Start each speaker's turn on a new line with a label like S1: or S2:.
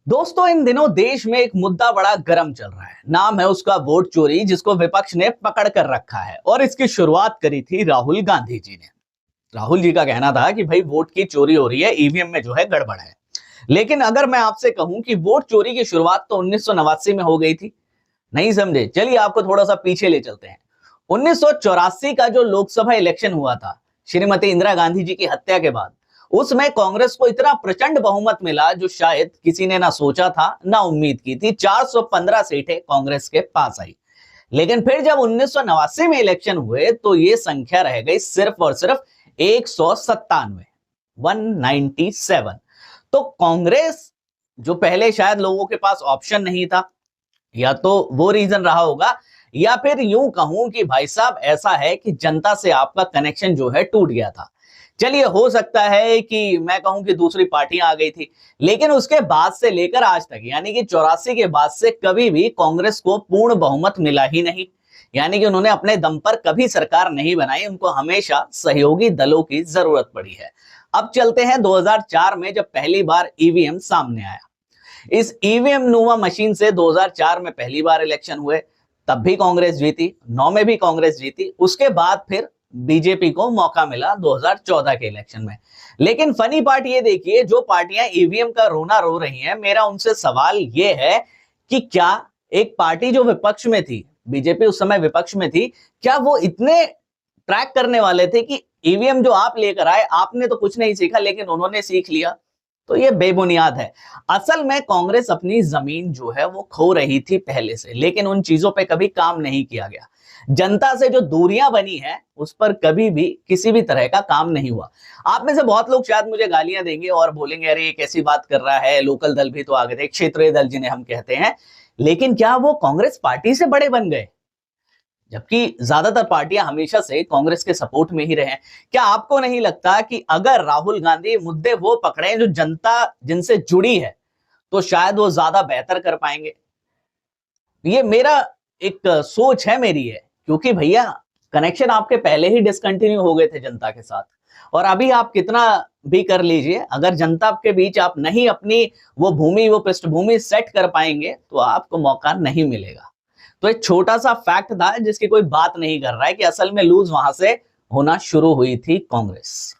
S1: दोस्तों, इन दिनों देश में एक मुद्दा बड़ा गर्म चल रहा है। नाम है उसका वोट चोरी, जिसको विपक्ष ने पकड़ कर रखा है और इसकी शुरुआत करी थी राहुल गांधी जी ने। राहुल जी का कहना था कि भाई वोट की चोरी हो रही है, ईवीएम में जो है गड़बड़ है। लेकिन अगर मैं आपसे कहूं कि वोट चोरी की शुरुआत तो 1989 में हो गई थी, नहीं समझे? चलिए आपको थोड़ा सा पीछे ले चलते हैं। 1984 का जो लोकसभा इलेक्शन हुआ था श्रीमती इंदिरा गांधी जी की हत्या के बाद, उसमें कांग्रेस को इतना प्रचंड बहुमत मिला जो शायद किसी ने ना सोचा था ना उम्मीद की थी। 415 सीटें कांग्रेस के पास आई। लेकिन फिर जब 1989 में इलेक्शन हुए तो ये संख्या रह गई सिर्फ और सिर्फ 197, 197। तो कांग्रेस, जो पहले शायद लोगों के पास ऑप्शन नहीं था, या तो वो रीजन रहा होगा, या फिर यूं कहूं कि भाई साहब ऐसा है कि जनता से आपका कनेक्शन जो है टूट गया था। चलिए, हो सकता है कि मैं कहूं कि दूसरी पार्टियां आ गई थी, लेकिन उसके बाद से लेकर आज तक, यानी कि 84 के बाद से कभी भी कांग्रेस को पूर्ण बहुमत मिला ही नहीं। यानी कि उन्होंने अपने दम पर कभी सरकार नहीं बनाई, उनको हमेशा सहयोगी दलों की जरूरत पड़ी है। अब चलते हैं 2004 में, जब पहली बार ईवीएम सामने आया। इस ईवीएम नुमा मशीन से 2004 में पहली बार इलेक्शन हुए, तब भी कांग्रेस जीती, 9 में भी कांग्रेस जीती। उसके बाद फिर बीजेपी को मौका मिला 2014 के इलेक्शन में। लेकिन फनी पार्ट ये देखिए, जो पार्टियां ईवीएम का रोना रो रही हैं, मेरा उनसे सवाल ये है कि क्या एक पार्टी जो विपक्ष में थी, बीजेपी उस समय विपक्ष में थी, क्या वो इतने ट्रैक करने वाले थे कि ईवीएम जो आप लेकर आए, आपने तो कुछ नहीं सीखा लेकिन उन्होंने सीख लिया? तो ये बेबुनियाद है। असल में कांग्रेस अपनी जमीन जो है वो खो रही थी पहले से, लेकिन उन चीजों पे कभी काम नहीं किया गया। जनता से जो दूरियां बनी है उस पर कभी भी किसी भी तरह का काम नहीं हुआ। आप में से बहुत लोग शायद मुझे गालियां देंगे और बोलेंगे, अरे ये कैसी बात कर रहा है, लोकल दल भी तो आ गए थे, क्षेत्रीय दल जिन्हें हम कहते हैं। लेकिन क्या वो कांग्रेस पार्टी से बड़े बन गए? जबकि ज्यादातर पार्टियां हमेशा से कांग्रेस के सपोर्ट में ही रहे। क्या आपको नहीं लगता कि अगर राहुल गांधी मुद्दे वो पकड़े जो जनता जिनसे जुड़ी है, तो शायद वो ज्यादा बेहतर कर पाएंगे? ये मेरा एक सोच है, मेरी है। क्योंकि भैया, कनेक्शन आपके पहले ही डिसकंटिन्यू हो गए थे जनता के साथ, और अभी आप कितना भी कर लीजिए, अगर जनता के बीच आप नहीं अपनी वो पृष्ठभूमि सेट कर पाएंगे तो आपको मौका नहीं मिलेगा। तो एक छोटा सा फैक्ट था जिसकी कोई बात नहीं कर रहा है कि असल में लूज वहां से होना शुरू हुई थी कांग्रेस।